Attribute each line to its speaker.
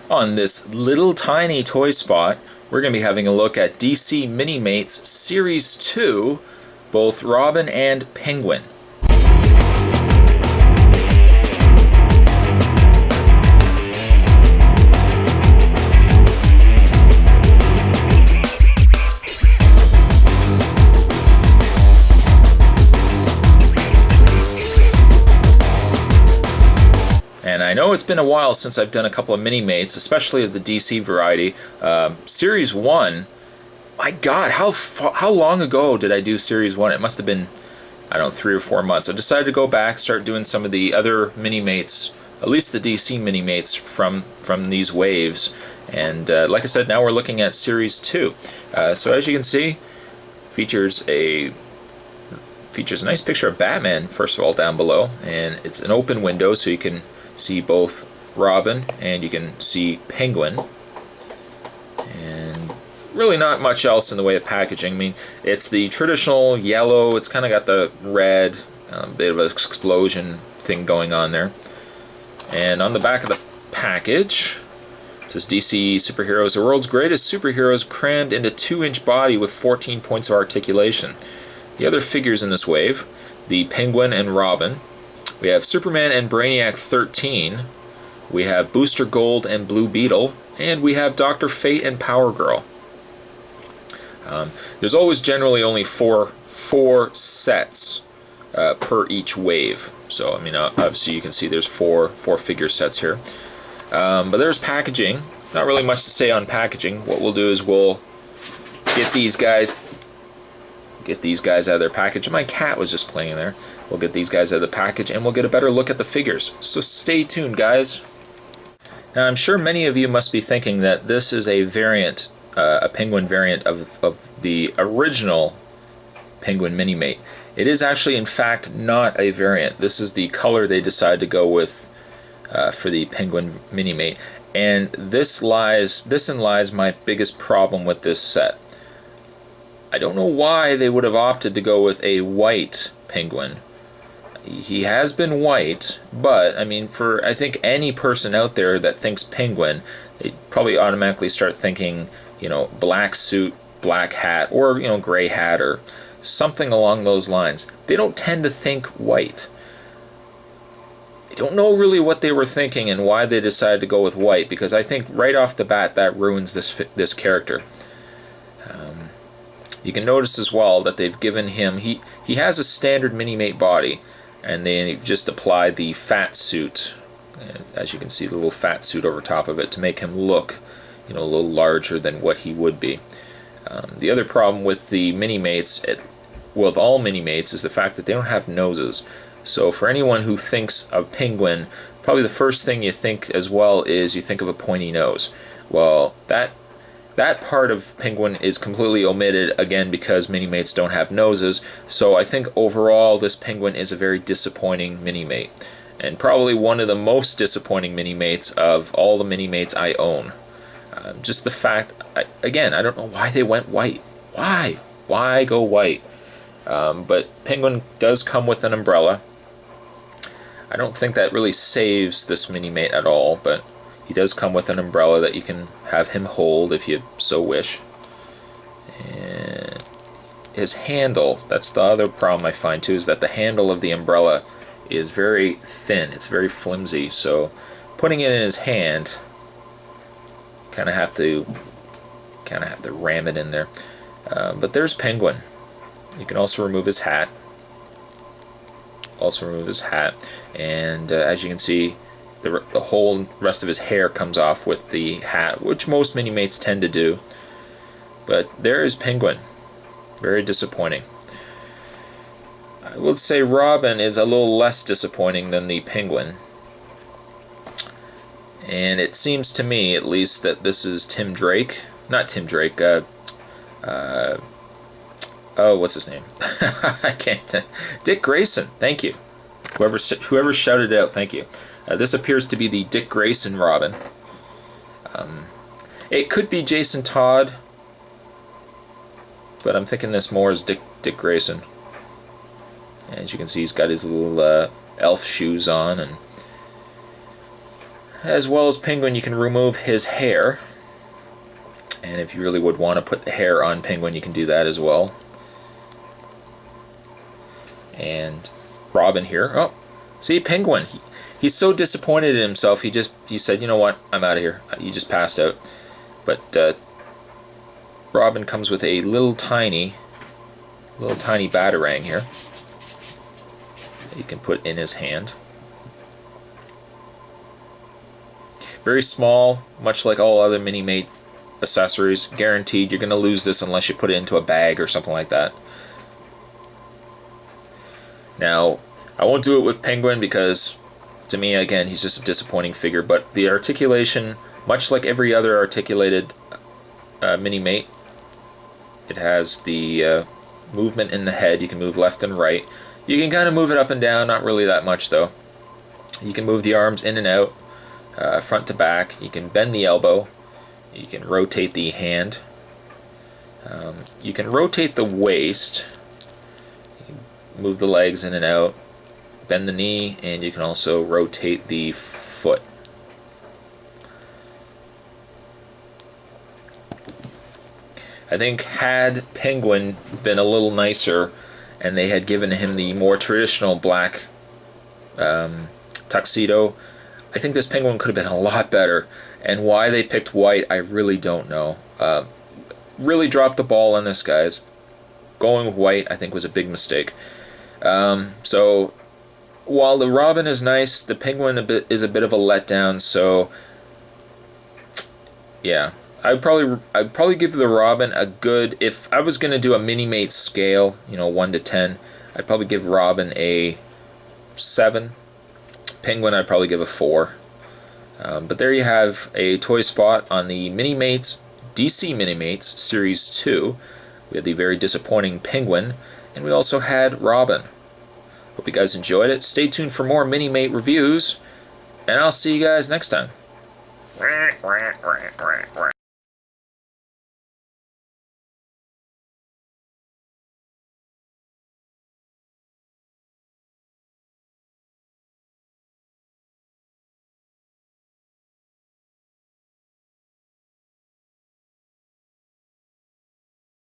Speaker 1: On this little tiny toy spot, we're going to be having a look at DC Mini-Mates Series 2, both Robin and Penguin. And I know it's been a while since I've done a couple of Mini-Mates, especially of the DC variety. Series 1, my God, how long ago did I do Series 1? It must have been, I don't know, 3 or 4 months. I decided to go back, start doing some of the other Mini-Mates, at least the DC Mini-Mates from these waves. And like I said, now we're looking at Series 2. So as you can see, features a nice picture of Batman, first of all, down below. And it's an open window, so you can see both Robin and you can see Penguin, and really not much else in the way of packaging. I mean, it's the traditional yellow, it's kind of got the red, bit of an explosion thing going on there. And on the back of the package it says DC Superheroes, the world's greatest superheroes crammed into 2-inch body with 14 points of articulation. The other figures in this wave, the Penguin and Robin. We have Superman and Brainiac 13, we have Booster Gold and Blue Beetle, and we have Dr. Fate and Power Girl. There's always generally only four sets per each wave. So, I mean, obviously you can see there's four figure sets here. But there's packaging. Not really much to say on packaging. What we'll do is we'll get these guys out of their package. My cat was just playing there. We'll get these guys out of the package and we'll get a better look at the figures. So stay tuned, guys. Now I'm sure many of you must be thinking that this is a variant, a Penguin variant of the original Penguin Mini-Mate. It is actually, in fact, not a variant. This is the color they decided to go with for the Penguin Mini-Mate. And this lies my biggest problem with this set. I don't know why they would have opted to go with a white Penguin. He has been white, but I mean, for I think any person out there that thinks Penguin, they probably automatically start thinking, you know, black suit, black hat, or, you know, gray hat, or something along those lines. They don't tend to think white. I don't know really what they were thinking and why they decided to go with white, because I think right off the bat that ruins this character. You can notice as well that they've given him, he has a standard Mini-Mate body, and they've just applied the fat suit, as you can see, the little fat suit over top of it to make him look, you know, a little larger than what he would be. The other problem with the Mini-Mates, with all Mini-Mates, is the fact that they don't have noses. So for anyone who thinks of Penguin, probably the first thing you think as well is you think of a pointy nose. Well, that part of Penguin is completely omitted, again, because Mini-Mates don't have noses. So I think overall this Penguin is a very disappointing Mini-Mate, and probably one of the most disappointing Mini-Mates of all the Mini-Mates I own. Just the fact, again, I don't know why they went white. Why go white? But Penguin does come with an umbrella. I don't think that really saves this Mini-Mate at all, but he does come with an umbrella that you can have him hold if you so wish. And his handle, that's the other problem I find too, is that the handle of the umbrella is very thin. It's very flimsy, so putting it in his hand, kind of have to ram it in there. But there's Penguin. You can also remove his hat. And as you can see, the whole rest of his hair comes off with the hat, which most Mini-Mates tend to do. But there is Penguin. Very disappointing. I would say Robin is a little less disappointing than the Penguin. And it seems to me, at least, that this is Tim Drake. Not Tim Drake. Oh, what's his name? I can't. Dick Grayson. Thank you. Whoever shouted it out, thank you. This appears to be the Dick Grayson Robin. It could be Jason Todd, but I'm thinking this more as Dick Grayson. As you can see, he's got his little elf shoes on, and As well as Penguin, you can remove his hair. And if you really would want to put the hair on Penguin, you can do that as well. And Robin here. Oh, see, Penguin. He's so disappointed in himself, he said, you know what, I'm out of here. He just passed out. But Robin comes with a little tiny Batarang here. You can put in his hand. Very small, much like all other Minimate accessories. Guaranteed you're going to lose this unless you put it into a bag or something like that. Now, I won't do it with Penguin because, to me, again, he's just a disappointing figure. But the articulation, much like every other articulated Minimate, it has the movement in the head. You can move left and right. You can kind of move it up and down, not really that much though. You can move the arms in and out, front to back. You can bend the elbow. You can rotate the hand. You can rotate the waist. You can move the legs in and out, bend the knee, and you can also rotate the foot. I think had Penguin been a little nicer and they had given him the more traditional black tuxedo, I think this Penguin could have been a lot better. And why they picked white, I really don't know. Really dropped the ball on this, guys. Going with white, I think, was a big mistake. So while the Robin is nice, the Penguin is a bit of a letdown. So yeah. I'd probably give the Robin a good, if I was going to do a Minimate scale, 1 to 10, I'd probably give Robin a 7. Penguin, I'd probably give a 4. But there you have a toy spot on the Minimates, DC Minimates Series 2. We had the very disappointing Penguin, and we also had Robin. Hope you guys enjoyed it. Stay tuned for more Minimate reviews, and I'll see you guys next time.